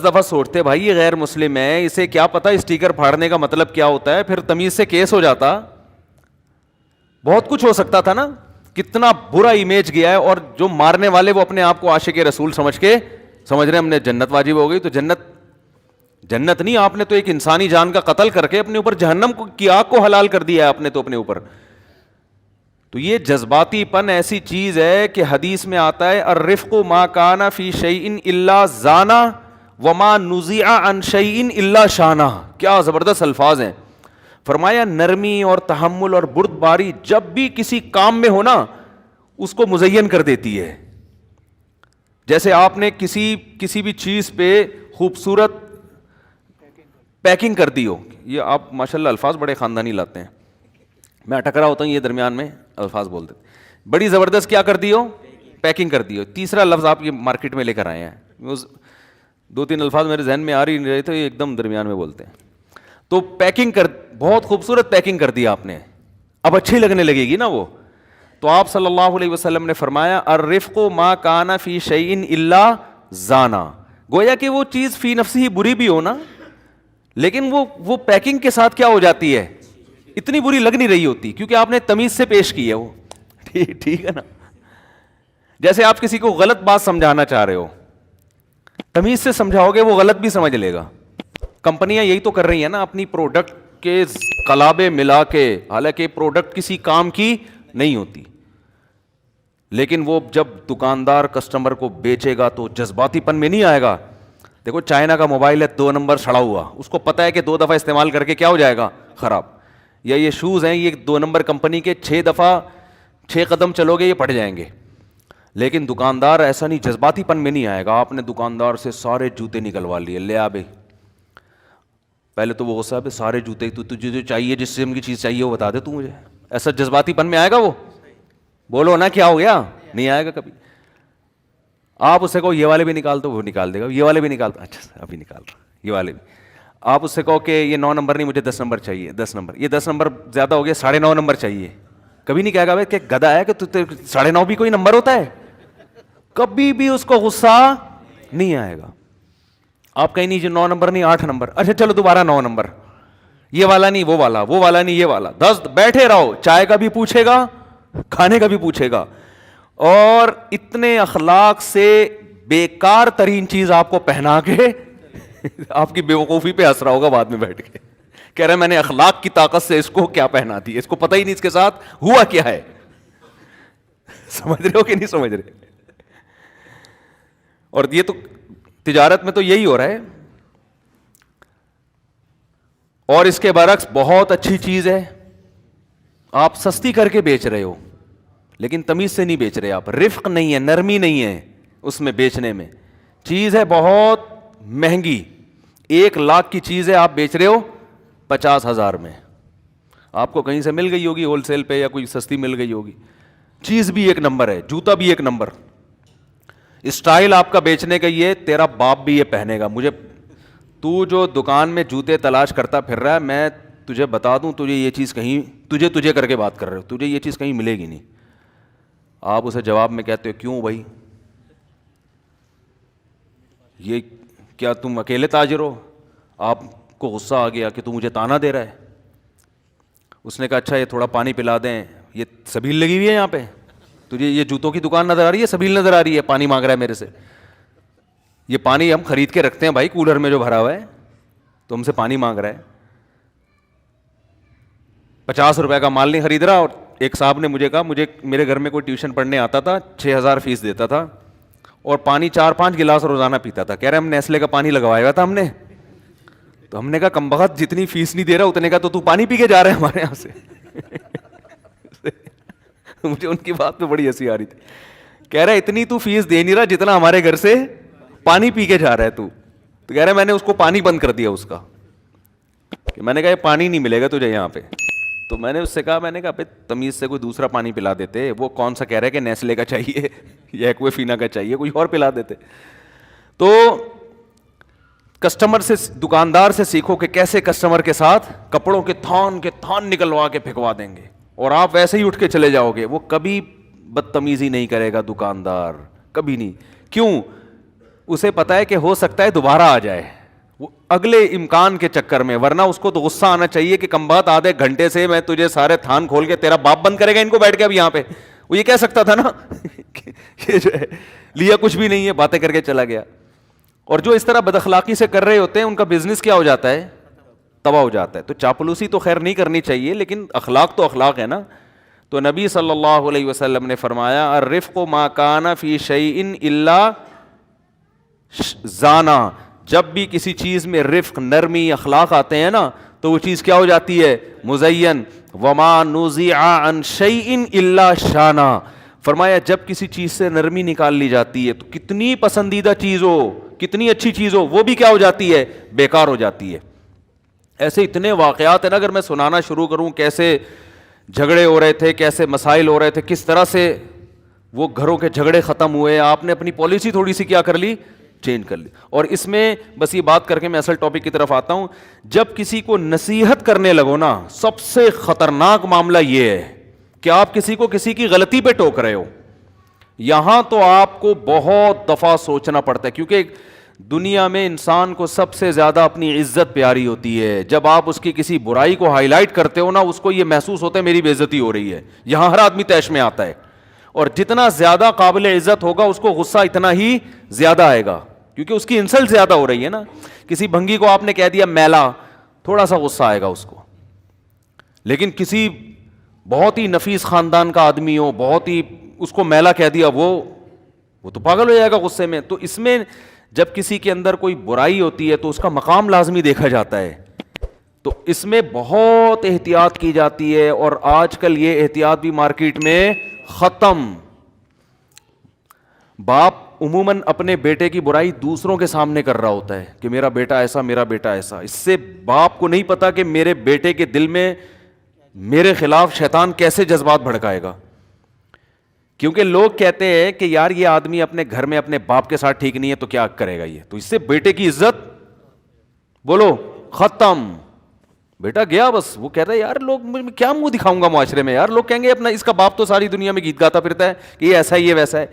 دفعہ سوچتے بھائی یہ غیر مسلم ہے, اسے کیا پتا اسٹیکر پھاڑنے کا مطلب کیا ہوتا ہے, پھر تمیز سے کیس ہو جاتا, بہت کچھ ہو سکتا تھا نا. کتنا برا امیج گیا ہے, اور جو مارنے والے وہ اپنے آپ کو عاشق رسول سمجھ رہے ہیں ہم نے جنت واجب ہو گئی. تو جنت نہیں, آپ نے تو ایک انسانی جان کا قتل کر کے اپنے اوپر جہنم کی آگ کو حلال کر دیا ہے آپ نے تو اپنے اوپر. تو یہ جذباتی پن ایسی چیز ہے کہ حدیث میں آتا ہے الرفق ما کان فی شیء الا زانا وما نزع عن شیء الا شانہ. کیا زبردست الفاظ ہیں. فرمایا نرمی اور تحمل اور بردباری جب بھی کسی کام میں ہو نا اس کو مزین کر دیتی ہے. جیسے آپ نے کسی بھی چیز پہ خوبصورت پیکنگ کر دی ہو, یہ آپ ماشاءاللہ الفاظ بڑے خاندانی لاتے ہیں, میں اٹک رہا ہوتا ہوں یہ درمیان میں الفاظ بولتے, بڑی زبردست کیا کر دی ہو, پیکنگ کر دی ہو. تیسرا لفظ آپ یہ مارکیٹ میں لے کر آئے ہیں, دو تین الفاظ میرے ذہن میں آ رہی نہیں رہے تھے, ایک دم درمیان میں بولتے ہیں. تو پیکنگ بہت خوبصورت پیکنگ کر دی آپ نے, اب اچھی لگنے لگے گی نا وہ. تو آپ صلی اللہ علیہ وسلم نے فرمایا الرفق ما کان فی شیء الا زانا. گویا کہ وہ چیز فی نفسی ہی بری بھی ہو نا, لیکن وہ پیکنگ کے ساتھ کیا ہو جاتی ہے, اتنی بری لگ نہیں رہی ہوتی, کیونکہ آپ نے تمیز سے پیش کی ہے وہ. ٹھیک ہے نا. جیسے آپ کسی کو غلط بات سمجھانا چاہ رہے ہو, تمیز سے سمجھاؤ گے وہ غلط بھی سمجھ لے گا. کمپنیاں یہی تو کر رہی ہیں نا, اپنی پروڈکٹ کے قلابے ملا کے, حالانکہ پروڈکٹ کسی کام کی نہیں ہوتی, لیکن وہ جب دکاندار کسٹمر کو بیچے گا تو جذباتی پن میں نہیں آئے گا. دیکھو چائنا کا موبائل ہے 2 نمبر سڑا ہوا, اس کو پتا ہے کہ 2 دفعہ استعمال کر کے کیا ہو جائے گا, خراب. یا یہ شوز ہیں, یہ 2 نمبر کمپنی کے 6 قدم چلو گے یہ پڑ جائیں گے. لیکن دکاندار ایسا نہیں, جذباتی پن میں نہیں آئے گا. آپ نے دکاندار سے سارے جوتے نکلوا لیے, لے آ بھائی. پہلے تو وہ غصہ ہے سارے جوتے تجھے جو چاہیے, جس قسم کی چیز چاہیے وہ بتا دے تو مجھے. ایسا جذباتی پن میں آئے گا وہ, بولو نا کیا ہو گیا, نہیں آئے گا کبھی. آپ اس سے کہو یہ والے بھی نکال دو, وہ نکال دے گا. یہ والے بھی نکال دو, اچھا ابھی نکال رہا, یہ والے بھی. آپ اس سے کہو کہ یہ 9 نمبر نہیں مجھے 10 نمبر چاہیے, 10 نمبر, یہ 10 نمبر زیادہ ہو گیا 9.5 نمبر چاہیے. کبھی نہیں کہے گا بھائی کہ گدھا ہے کہ 9.5 بھی کوئی نمبر ہوتا ہے, کبھی بھی اس کو غصہ نہیں آئے گا. آپ کہیں نہیں جو 9 نمبر نہیں 8 نمبر, اچھا چلو دوبارہ 9 نمبر, یہ والا نہیں وہ والا, وہ والا نہیں یہ والا. 10 بیٹھے رہو, چائے کا بھی پوچھے گا, کھانے کا بھی پوچھے گا. اور اتنے اخلاق سے بیکار ترین چیز آپ کو پہنا کے آپ کی بیوقوفی پہ ہنس رہا ہوگا بعد میں بیٹھ کے, کہہ رہے میں نے اخلاق کی طاقت سے اس کو کیا پہنا دی, اس کو پتہ ہی نہیں اس کے ساتھ ہوا کیا ہے. سمجھ رہے ہو کہ نہیں سمجھ رہے. اور یہ تو تجارت میں تو یہی ہو رہا ہے. اور اس کے برعکس بہت اچھی چیز ہے, آپ سستی کر کے بیچ رہے ہو لیکن تمیز سے نہیں بیچ رہے آپ, رفق نہیں ہے, نرمی نہیں ہے اس میں بیچنے میں. چیز ہے بہت مہنگی, 1 لاکھ کی چیز ہے, آپ بیچ رہے ہو 50,000 میں. آپ کو کہیں سے مل گئی ہوگی ہول سیل پہ, یا کوئی سستی مل گئی ہوگی. چیز بھی 1 نمبر ہے, جوتا بھی 1 نمبر, اسٹائل آپ کا بیچنے کا یہ, تیرا باپ بھی یہ پہنے گا. تو جو دکان میں جوتے تلاش کرتا پھر رہا ہے, میں تجھے بتا دوں تجھے یہ چیز کہیں, تجھے کر کے بات کر رہے ہو, تجھے یہ چیز کہیں ملے گی نہیں. آپ اسے جواب میں کہتے ہو کیوں بھائی, یہ کیا تم اکیلے تاجر ہو, آپ کو غصہ آ گیا کہ تو مجھے تانا دے رہا ہے. اس نے کہا اچھا یہ تھوڑا پانی پلا دیں, یہ سبیل لگی ہوئی ہے یہاں پہ, تجھے یہ جوتوں کی دکان نظر آ رہی ہے, سبیل نظر آ رہی ہے, پانی مانگ رہا ہے میرے سے. یہ پانی ہم خرید کے رکھتے ہیں بھائی کولر میں جو بھرا ہوا ہے, تو ہم سے پانی مانگ رہا ہے. 50 روپے کا مال نہیں خرید رہا. اور ایک صاحب نے مجھے کہا, مجھے میرے گھر میں کوئی ٹیوشن پڑھنے آتا تھا, 6,000 فیس دیتا تھا, اور پانی 4-5 گلاس روزانہ پیتا تھا. کہہ رہے ہم نیسلے کا پانی لگوایا ہوا تھا ہم نے. تو ہم نے کہا کم بخت جتنی فیس نہیں دے رہا اتنے کا تو پانی پی کے جا رہے ہیں ہمارے یہاں سے. مجھے ان کی بات پہ بڑی ہنسی آ رہی تھی. کہہ رہا اتنی تو فیس دے نہیں رہا جتنا ہمارے گھر سے پانی پی کے جا رہا ہے تو. تو کہہ رہا میں نے اس کو پانی بند کر دیا اس کا, کہ میں نے کہا یہ پانی نہیں ملے گا تجھے یہاں پہ. تو میں نے اس سے کہا, میں نے کہا تمیز سے کوئی دوسرا پانی پلا دیتے, وہ کون سا کہہ رہا ہے کہ نیسلے کا چاہیے یا ایکوافینا کا چاہیے, کوئی اور پلا دیتے. تو کسٹمر سے, دکاندار سے سیکھو کہ کیسے کسٹمر کے ساتھ کپڑوں کے تھان نکلوا کے پھینکوا دیں گے, اور آپ ویسے ہی اٹھ کے چلے جاؤ گے. وہ کبھی بدتمیزی نہیں کرے گا دکاندار, کبھی نہیں. کیوں؟ اسے پتا ہے کہ ہو سکتا ہے دوبارہ آ جائے وہ اگلے امکان کے چکر میں, ورنہ اس کو تو غصہ آنا چاہیے کہ کم بات آدھے گھنٹے سے میں تجھے سارے تھان کھول کے, تیرا باپ بند کرے گا ان کو بیٹھ کے اب یہاں پہ, وہ یہ کہہ سکتا تھا نا یہ جو ہے لیا کچھ بھی نہیں ہے, باتیں کر کے چلا گیا. اور جو اس طرح بد اخلاقی سے کر رہے ہوتے ہیں ان کا بزنس کیا ہو جاتا ہے, تباہ ہو جاتا ہے. تو چاپلوسی تو خیر نہیں کرنی چاہیے, لیکن اخلاق تو اخلاق ہے نا. تو نبی صلی اللہ علیہ وسلم نے فرمایا الرفق ما کان فی شیء الا زانا, جب بھی کسی چیز میں رفق, نرمی, اخلاق آتے ہیں نا تو وہ چیز کیا ہو جاتی ہے, مزین. وما نزع عن شیء الا شانا, فرمایا جب کسی چیز سے نرمی نکال لی جاتی ہے تو کتنی پسندیدہ چیز ہو, کتنی اچھی چیز ہو, وہ بھی کیا ہو جاتی ہے, بیکار ہو جاتی ہے. ایسے اتنے واقعات ہیں نا, اگر میں سنانا شروع کروں کیسے جھگڑے ہو رہے تھے, کیسے مسائل ہو رہے تھے, کس طرح سے وہ گھروں کے جھگڑے ختم ہوئے, آپ نے اپنی پالیسی تھوڑی سی کیا کر لی, چینج کر لی. اور اس میں بس یہ بات کر کے میں اصل ٹاپک کی طرف آتا ہوں. جب کسی کو نصیحت کرنے لگو نا, سب سے خطرناک معاملہ یہ ہے کہ آپ کسی کو کسی کی غلطی پہ ٹوک رہے ہو. یہاں تو آپ کو بہت دفعہ سوچنا پڑتا ہے, کیونکہ دنیا میں انسان کو سب سے زیادہ اپنی عزت پیاری ہوتی ہے. جب آپ اس کی کسی برائی کو ہائی لائٹ کرتے ہو نا, اس کو یہ محسوس ہوتا ہے میری بے عزتی ہو رہی ہے. یہاں ہر آدمی طیش میں آتا ہے, اور جتنا زیادہ قابل عزت ہوگا اس کو غصہ اتنا ہی زیادہ آئے گا, کیونکہ اس کی انسلٹ زیادہ ہو رہی ہے نا. کسی بھنگی کو آپ نے کہہ دیا میلا, تھوڑا سا غصہ آئے گا اس کو, لیکن کسی بہت ہی نفیس خاندان کا آدمی ہو, بہت ہی, اس کو میلا کہہ دیا, وہ تو پاگل ہو جائے گا غصے میں. تو اس میں جب کسی کے اندر کوئی برائی ہوتی ہے تو اس کا مقام لازمی دیکھا جاتا ہے. تو اس میں بہت احتیاط کی جاتی ہے, اور آج کل یہ احتیاط بھی مارکیٹ میں ختم. باپ عموماً اپنے بیٹے کی برائی دوسروں کے سامنے کر رہا ہوتا ہے کہ میرا بیٹا ایسا, میرا بیٹا ایسا. اس سے باپ کو نہیں پتا کہ میرے بیٹے کے دل میں میرے خلاف شیطان کیسے جذبات بھڑکائے گا. کیونکہ لوگ کہتے ہیں کہ یار یہ آدمی اپنے گھر میں اپنے باپ کے ساتھ ٹھیک نہیں ہے تو کیا کرے گا یہ, تو اس سے بیٹے کی عزت بولو ختم. بیٹا گیا بس, وہ کہتا ہے یار لوگ کیا منہ دکھاؤں گا معاشرے میں, یار لوگ کہیں گے اپنا اس کا باپ تو ساری دنیا میں گیت گاتا پھرتا ہے کہ یہ ایسا ہے یہ ویسا ہے.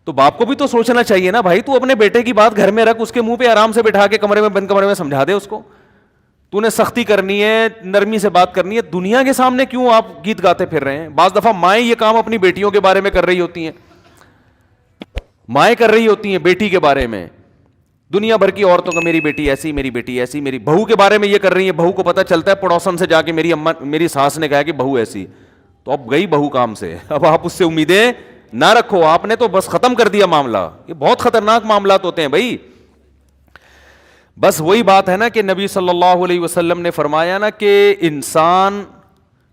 تو باپ کو بھی تو سوچنا چاہیے نا بھائی, تو اپنے بیٹے کی بات گھر میں رکھ, اس کے منہ پہ آرام سے بٹھا کے کمرے میں, بند کمرے میں سمجھا دے اس کو. تو نے سختی کرنی ہے, نرمی سے بات کرنی ہے, دنیا کے سامنے کیوں آپ گیت گاتے پھر رہے ہیں؟ بعض دفعہ مائیں یہ کام اپنی بیٹیوں کے بارے میں کر رہی ہوتی ہیں, مائیں کر رہی ہوتی ہیں بیٹی کے بارے میں. دنیا بھر کی عورتوں کا میری بیٹی ایسی, میری بیٹی ایسی, میری بہو کے بارے میں یہ کر رہی ہیں. بہو کو پتہ چلتا ہے پڑوسن سے جا کے میری اماں, میری ساس نے کہا کہ بہو ایسی, تو اب گئی بہو کام سے. اب آپ اس سے امیدیں نہ رکھو, آپ نے تو بس ختم کر دیا معاملہ. یہ بہت خطرناک معاملات ہوتے ہیں بھائی. بس وہی بات ہے نا کہ نبی صلی اللہ علیہ وسلم نے فرمایا نا کہ انسان,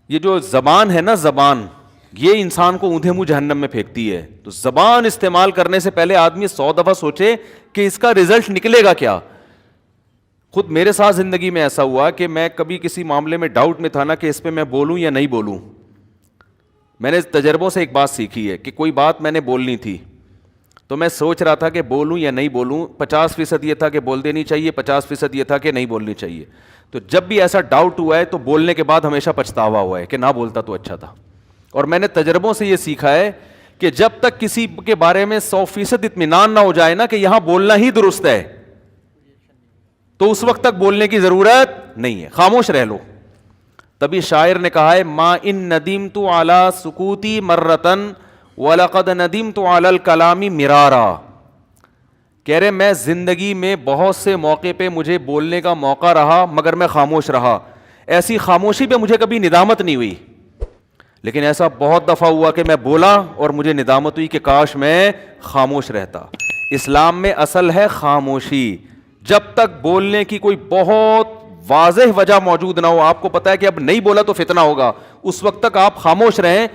یہ جو زبان ہے نا, زبان یہ انسان کو اونھے منہ جہنم میں پھینکتی ہے. تو زبان استعمال کرنے سے پہلے آدمی 100 دفعہ سوچے کہ اس کا رزلٹ نکلے گا کیا. خود میرے ساتھ زندگی میں ایسا ہوا کہ میں کبھی کسی معاملے میں ڈاؤٹ میں تھا نا کہ اس پہ میں بولوں یا نہیں بولوں. میں نے تجربوں سے ایک بات سیکھی ہے کہ کوئی بات میں نے بولنی تھی تو میں سوچ رہا تھا کہ بولوں یا نہیں بولوں. 50% یہ تھا کہ بول دینی چاہیے, 50% یہ تھا کہ نہیں بولنی چاہیے. تو جب بھی ایسا ڈاؤٹ ہوا ہے تو بولنے کے بعد ہمیشہ پچھتاوا ہوا ہے کہ نہ بولتا تو اچھا تھا. اور میں نے تجربوں سے یہ سیکھا ہے کہ جب تک کسی کے بارے میں 100% اطمینان نہ ہو جائے نا کہ یہاں بولنا ہی درست ہے, تو اس وقت تک بولنے کی ضرورت نہیں ہے, خاموش رہ لو. تبھی شاعر نے کہا ہے ما ان ندمت علی سکوتی مرتن وَلَقَدْ نَدِمْتُ عَلَى الْكَلَامِ مِرَارًا. کہہ رہے میں زندگی میں بہت سے موقع پہ مجھے بولنے کا موقع رہا مگر میں خاموش رہا. ایسی خاموشی پہ مجھے کبھی ندامت نہیں ہوئی, لیکن ایسا بہت دفعہ ہوا کہ میں بولا اور مجھے ندامت ہوئی کہ کاش میں خاموش رہتا. اسلام میں اصل ہے خاموشی. جب تک بولنے کی کوئی بہت واضح وجہ موجود نہ ہو, آپ کو پتا ہے کہ اب نہیں بولا تو فتنہ ہوگا, اس وقت تک آپ خاموش رہیں.